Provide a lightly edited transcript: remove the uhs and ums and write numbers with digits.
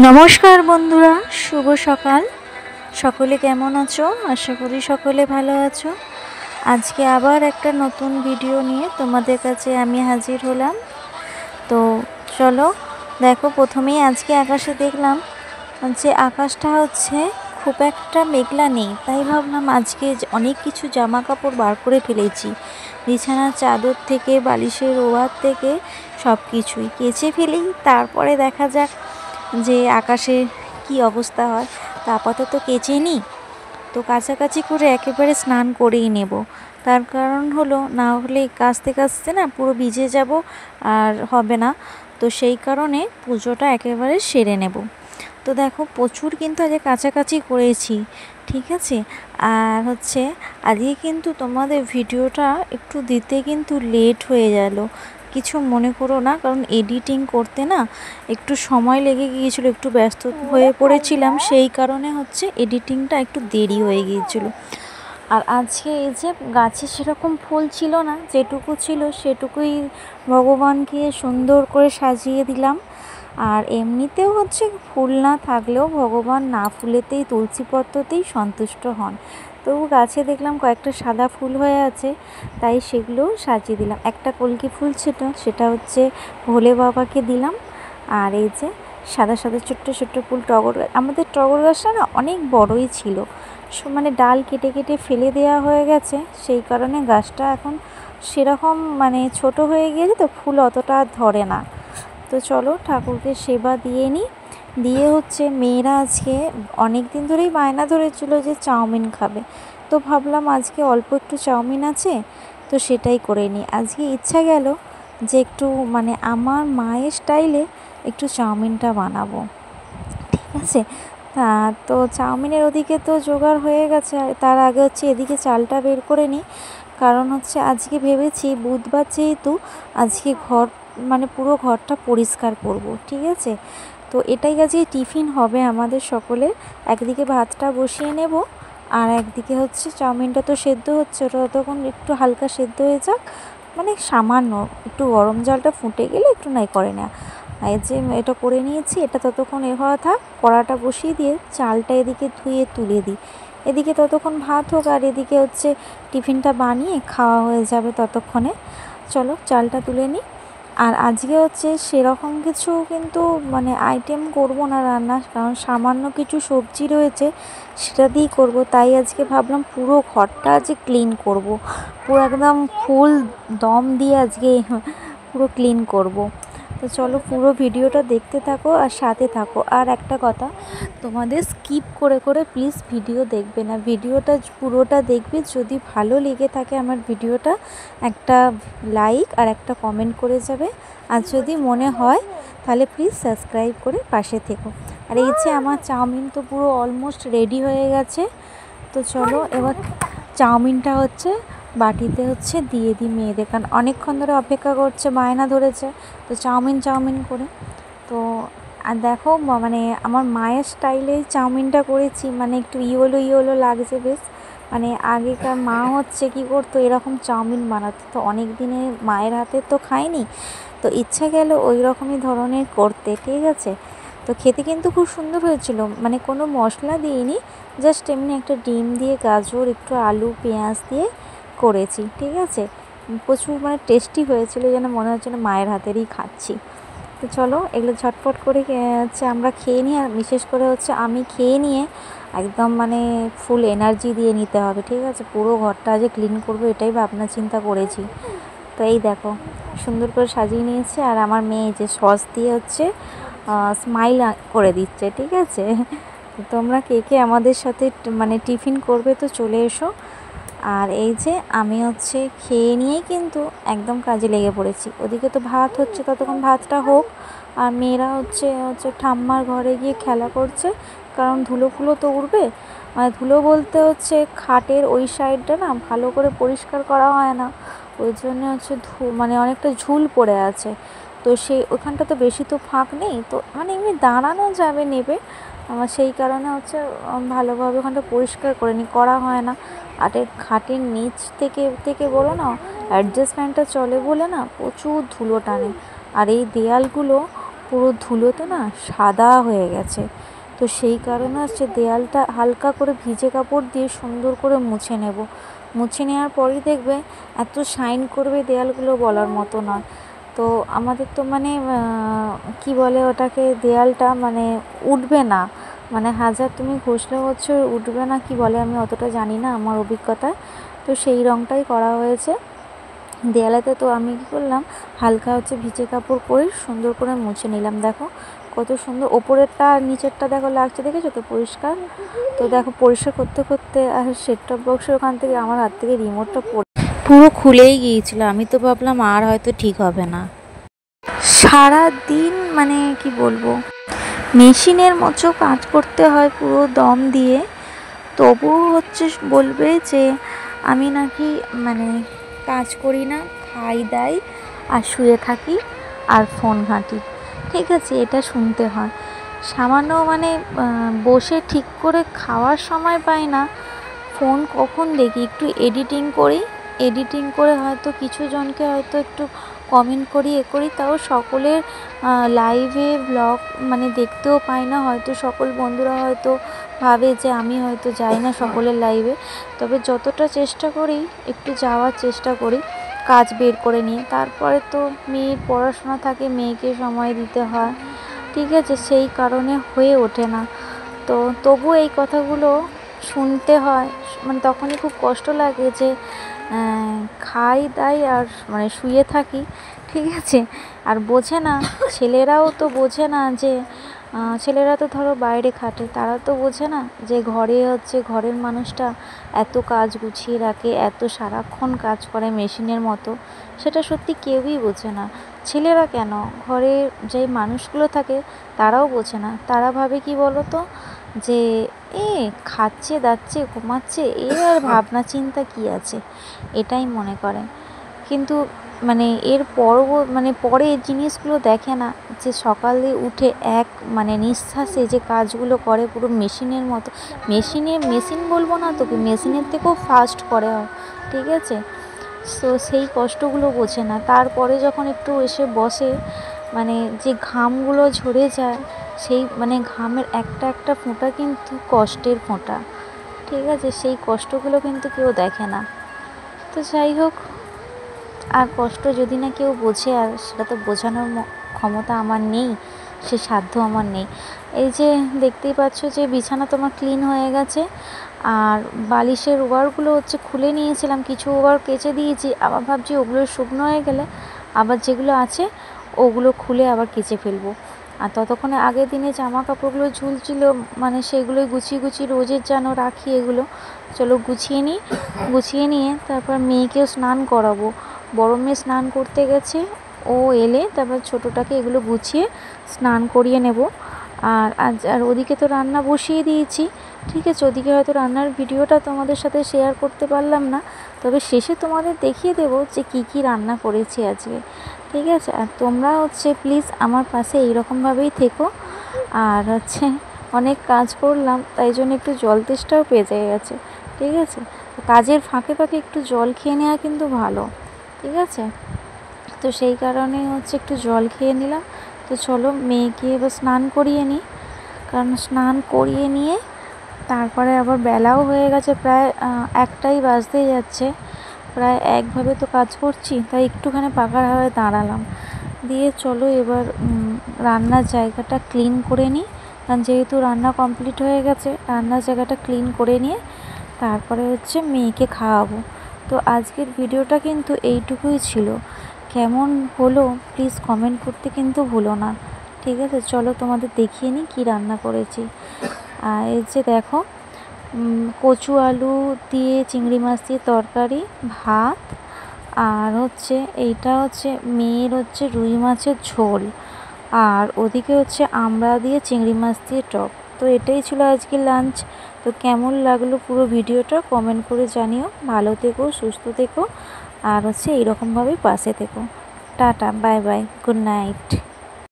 নমস্কার বন্ধুরা, শুভ সকাল। সকলে কেমন আছো? আশা করি সকলে ভালো আছো। আজকে আবার একটা নতুন ভিডিও নিয়ে তোমাদের কাছে আমি হাজির হলাম। তো চলো দেখো, প্রথমেই আজকে আকাশে দেখলাম যে আকাশটা খুব একটা মেঘলা নেই। তাই ভাবলাম আজকে অনেক কিছু জামা কাপড় বার করে ফেলেছি, বিছানার চাদর থেকে বালিশের ওয়ার থেকে সব কিছুই কেচে ফেলি, তারপরে দেখা যাক যে আকাশে কি অবস্থা হয়। তা আপাতত কেচে নিই, তো কাছাকাছি করে একেবারে স্নান করেই নেব। তার কারণ হলো, না হলে কাচতে কাচতে না পুরো ভিজে যাব, আর হবে না। তো সেই কারণে পুজোটা একেবারে সেরে নেব। তো দেখো, প্রচুর কিন্তু আজকে কাছাকাছি করেছি, ঠিক আছে। আর আজকে কিন্তু তোমাদের ভিডিওটা একটু দিতে কিন্তু লেট হয়ে গেল, কিছু মনে করো না, কারণ এডিটিং করতে না একটু সময় লেগে গিয়েছিল, একটু ব্যস্ত হয়ে পড়েছিলাম, সেই কারণে এডিটিংটা একটু দেরি হয়ে গিয়েছিল। আর আজকে এই যে গাছে সেরকম ফুল ছিল না, যেটুকু ছিল সেটুকুই ভগবানকে সুন্দর করে সাজিয়ে দিলাম। আর এমনিতেও ফুল না থাকলেও ভগবান না ফুলেতেই তুলসীপত্রতেই সন্তুষ্ট হন। তো গাছে দেখলাম কয়েকটা সাদা ফুল হয়ে আছে, তাই সেগুলোও সাজিয়ে দিলাম। একটা কলকি ফুল ছিল, সেটা ভোলে বাবাকে দিলাম। আর এই যে সাদা সাদা ছোট্ট ছোট্ট ফুল, টগর গাছ। আমাদের টগর গাছটা না অনেক বড়ই ছিল, মানে ডাল কেটে কেটে ফেলে দেওয়া হয়ে গেছে, সেই কারণে গাছটা এখন সেরকম ছোট হয়ে গিয়েছে, তো ফুল অতটা ধরে না। তো চলো ঠাকুরকে সেবা দিয়ে নিই। দিয়ে মেয়েরা আজকে অনেক দিন ধরেই বায়না ধরেছিল যে চাউমিন খাবে, তো ভাবলাম আজকে অল্প একটু চাউমিন আছে, তো সেটাই করে নিই। আজকে ইচ্ছা গেল যে একটু আমার মায়ের স্টাইলে একটু চাউমিনটা বানাবো, ঠিক আছে। তো চাউমিনের ওদিকে তো জোগাড় হয়ে গেছে, আর তার আগে এদিকে চালটা বের করে নিই। কারণ আজকে ভেবেছি বুধবার যেহেতু, আজকে ঘর পুরো ঘরটা পরিষ্কার করব, ঠিক আছে। তো এটাই আজকে টিফিন হবে আমাদের সকলের। একদিকে ভাতটা বসিয়ে নেব, আর একদিকে চাউমিনটা তো সেদ্ধ হচ্ছে, ওটা ততক্ষণ একটু হালকা সেদ্ধ হয়ে যাক, সামান্য একটু গরম জলটা ফুটে গেলে একটু নাই করে না। এই যে এটা করে নিয়েছি, এটা ততক্ষণ হওয়া থাক। কড়াটা বসিয়ে দিয়ে চালটা এদিকে ধুয়ে তুলে দিই, এদিকে ততক্ষণ ভাত হোক, আর এদিকে টিফিনটা বানিয়ে খাওয়া হয়ে যাবে ততক্ষণে। চলো চালটা তুলে নিই। আর আজকে সেরকম কিছু কিন্তু আইটেম করব না রান্না, কারণ সামান্য কিছু সবজি রয়েছে, সেটা দিয়েই করব। তাই আজকে ভাবলাম পুরো ঘরটা ক্লিন করব, পুরো একদম ফুল দম দিয়ে আজকে পুরো ক্লিন করব। তো চলো পুরো ভিডিওটা দেখতে থাকো আর সাথে থাকো। আর একটা কথা, তোমাদের স্কিপ করে করে প্লিজ ভিডিও দেখবে না, ভিডিওটা পুরোটা দেখবে। যদি ভালো লেগে থাকে আমার ভিডিওটা, একটা লাইক আর একটা কমেন্ট করে যাবে। আর যদি মনে হয় তাহলে প্লিজ সাবস্ক্রাইব করে পাশে থেকো। আর এই যে আমার চাউমিন তো পুরো অলমোস্ট রেডি হয়ে গেছে। তো চলো এবার চাউমিনটা বাটিতে দিয়ে দিই মেয়েদের, কারণ অনেকক্ষণ ধরে অপেক্ষা করছে, বায়না ধরেছে তো চাউমিন চাউমিন করে। তো আর দেখো আমার মায়ের স্টাইলে চাউমিনটা করেছি, একটু ইয়েলো ইয়েলো লাগছে বেশ। আগেকার মা কী করতো, এরকম চাউমিন বানাতো, তো অনেক দিনে মায়ের হাতে তো খাইনি, তো ইচ্ছা গেল ওই রকমই ধরনের করতে, ঠিক আছে। তো খেতে কিন্তু খুব সুন্দর হয়েছিল, কোনো মশলা দিইনি, জাস্ট এমনি একটা ডিম দিয়ে, গাজর, একটু আলু, পেঁয়াজ দিয়ে করেছি, ঠিক আছে। প্রচুর টেস্টি হয়েছিল, যেন মনে হচ্ছে না মায়ের হাতেরই খাচ্ছি। তো চলো এগুলো ঝটপট করে আমরা খেয়ে নিই। আর বিশেষ করে আমি খেয়ে নিয়ে একদম ফুল এনার্জি দিয়ে নিতে হবে, ঠিক আছে। পুরো ঘরটা ক্লিন করবো, এটাই ভাবনা চিন্তা করেছি। তো এই দেখো সুন্দর করে সাজিয়ে নিয়েছি, আর আমার মেয়ে যে সস দিয়ে স্মাইল করে দিচ্ছে, ঠিক আছে। তোমরা কে কে আমাদের সাথে টিফিন করবে তো চলে এসো। আর এই যে আমি খেয়ে নিয়েই কিন্তু একদম কাজে লেগে পড়েছি। ওদিকে তো ভাত হচ্ছে, ততক্ষণ ভাতটা হোক। আর মেয়েরা ঠাম্মার ঘরে গিয়ে খেলা করছে, কারণ ধুলো ফুলো তো উঠবে। ধুলো বলতে খাটের ওই সাইডটা না ভালো করে পরিষ্কার করা হয় না, ওই জন্য অনেকটা ঝুল পড়ে আছে। তো ওখানটা তো বেশি তো ফাঁক নেই, তো এমনি দাঁড়ানো যাবে নেবে, সেই কারণে ভালোভাবে ওখানটা পরিষ্কার করে করা হয় না। আর খাটের নিচ থেকে বলো না, অ্যাডজাস্টমেন্টটা চলে বলে না প্রচুর ধুলো টানে। আর এই দেয়ালগুলো পুরো ধুলোতে না সাদা হয়ে গেছে। তো সেই কারণে হচ্ছে দেয়ালটা হালকা করে ভিজে কাপড় দিয়ে সুন্দর করে মুছে নেব। মুছে নেওয়ার পরই দেখবে এত শাইন করবে দেয়ালগুলো বলার মতো নয়। তো আমাদের তো মানে কি বলে ওটাকে, দেয়ালটা মানে উঠবে না, মানে হাজার তুমি ঘষলে হচ্ছে উঠবে না, কি বলে আমি অতটা জানি না আমার অভিজ্ঞতায়। তো সেই রঙটাই করা হয়েছে দেয়ালেতে। তো আমি কী করলাম, হালকা হচ্ছে ভিজে কাপড় পরে সুন্দর করে মুছে নিলাম। দেখো কত সুন্দর ওপরেরটা আর নিচেরটা দেখো লাগছে, দেখেছো তো পরিষ্কার। তো দেখো পরিষ্কার করতে করতে আর সেট টপ বক্সের ওখান থেকে আমার হাত থেকে রিমোটটা পুরো খুলেই গিয়েছিল। আমি তো ভাবলাম আর হয়তো ঠিক হবে না। সারা দিন মানে কি বলবো, মেশিনের মতো কাজ করতে হয় পুরো দম দিয়ে। তবুও হচ্ছে বলবে যে আমি নাকি মানে কাজ করি না, খাই দাই আর শুয়ে থাকি আর ফোন ঘাঁটি। ঠিক আছে, এটা শুনতে হয়। সামান্য মানে বসে ঠিক করে খাওয়ার সময় পাই না, ফোন কখন দেখি, একটু এডিটিং করি, এডিটিং করে হয়তো কিছু জনকে হয়তো একটু কমেন্ট করি, এ করি, তাও সকলের লাইভে ব্লগ মানে দেখতেও পাই না। হয়তো সকল বন্ধুরা হয়তো ভাবে যে আমি হয়তো যাই না সকলের লাইভে, তবে যতটা চেষ্টা করি একটু যাওয়ার চেষ্টা করি কাজ বের করে নিয়ে। তারপরে তো মেয়ের পড়াশোনা থাকে, মেয়েকে সময় দিতে হয়, ঠিক আছে, সেই কারণে হয়ে ওঠে না। তো তবু এই কথাগুলো শুনতে হয়, মানে তখনই খুব কষ্ট লাগে যে খাই দাই আর মানে শুয়ে থাকি, ঠিক আছে। আর বোঝে না, ছেলেরাও তো বোঝে না যে ছেলেরা তো ধরো বাইরে খাটে, তারা তো বোঝে না যে ঘরে হচ্ছে ঘরের মানুষটা এত কাজ গুছিয়ে রাখে, এত সারাক্ষণ কাজ করে মেশিনের মতো, সেটা সত্যি কেউই বোঝে না। ছেলেরা কেন, ঘরে যে মানুষগুলো থাকে তারাও বোঝে না। তারা ভাবে কি বলো তো, যে এ খাচ্ছে দাচ্ছে ঘুমাচ্ছে, এ আর ভাবনা চিন্তা কি আছে, এটাই মনে করে। কিন্তু মানে এর মানে পরে জিনিসগুলো দেখে না যে সকালে উঠে এক মানে নিঃশ্বাসে যে কাজগুলো করে পুরো মেশিনের মতো, মেশিন বলবো না তোকে, মেশিনের থেকেও ফাস্ট করে, ঠিক আছে। তো সেই কষ্টগুলো বোঝে না। তারপরে যখন একটু এসে বসে, মানে যে ঘামগুলো ঝরে যায়, সেই মানে ঘামের একটা একটা ফোঁটা কিন্তু কষ্টের ফোঁটা, ঠিক আছে, সেই কষ্টগুলো কিন্তু কেউ দেখে না। তো যাই হোক, আর কষ্ট যদি না কেউ বোঝে, আর সেটা তো বোঝানোর ক্ষমতা আমার নেই, সে সাধ্য আমার নেই। এই যে দেখতেই পাচ্ছ যে বিছানা তোমার ক্লিন হয়ে গেছে, আর বালিশের ওভারগুলো হচ্ছে খুলে নিয়েছিলাম, কিছু ওভার কেচে দিয়েছি, আবার ভাবছি ওগুলো শুকনো হয়ে গেলে আবার যেগুলো আছে ওগুলো খুলে আবার কেচে ফেলবো। আর ততক্ষণে আগের দিনে জামা কাপড়গুলো ঝুলছিল, মানে সেগুলোই গুছিয়ে গুছিয়ে রোজের যেন রাখি, এগুলো চলো গুছিয়ে নিয়ে তারপর মেয়েকেও স্নান করাবো। বড় মেয়ে স্নান করতে গেছে, ও এলে তারপর ছোটোটাকে এগুলো গুছিয়ে স্নান করিয়ে নেব। আর ওদিকে তো রান্না বসিয়ে দিয়েছি, ঠিক আছে। ওদিকে হয়তো রান্নার ভিডিওটা তোমাদের সাথে শেয়ার করতে পারলাম না, তবে শেষে তোমাদের দেখিয়ে দেবো যে কী কী রান্না করেছি আজকে, ঠিক আছে। আর তোমরা হচ্ছে প্লিজ আমার পাশে এইরকমভাবেই থেকো। আর হচ্ছে অনেক কাজ করলাম, তাই জন্য একটু জল তেষ্টাও পেয়ে গেছে, ঠিক আছে। কাজের ফাঁকে ফাঁকে একটু জল খেয়ে নেওয়া কিন্তু ভালো, ঠিক আছে। তো সেই কারণে হচ্ছে একটু জল খেয়ে নিলাম। তো চলো মেয়েকে এবার স্নান করিয়ে নিই, কারণ স্নান করিয়ে নিয়ে তারপরে আবার বেলাও হয়ে গেছে, প্রায় 1টাই বাজতে যাচ্ছে, প্রায় একভাবে তো কাজ করছি, তাই একটুখানি পাখার হাওয়ায় দাঁড়ালাম। দিয়ে চলো এবার রান্নার জায়গাটা ক্লিন করে নিই, কারণ যেহেতু রান্না কমপ্লিট হয়ে গেছে, রান্নার জায়গাটা ক্লিন করে নিয়ে তারপরে হচ্ছে মেয়েকে খাওয়াবো। তো আজকের ভিডিওটা কিন্তু এইটুকুই ছিল। কেমন হলো প্লিজ কমেন্ট করতে কিন্তু ভুলো না, ঠিক আছে। চলো তোমাদের দেখিয়ে নিই কী রান্না করেছি। আর এই যে দেখো, কচু আলু দিয়ে চিংড়ি মাছ দিয়ে তরকারি, ভাত, আর হচ্ছে এইটা হচ্ছে মেয়ের হচ্ছে রুই মাছের ঝোল, আর ওদিকে হচ্ছে আমড়া দিয়ে চিংড়ি মাছ দিয়ে টক। তো এটাই ছিল আজকে লাঞ্চ। তো কেমন লাগলো পুরো ভিডিওটা কমেন্ট করে জানিও। ভালো থেকো, সুস্থ থেকো, আর হচ্ছে এইরকমভাবেই পাশে থেকো। Tata, bye bye, good night.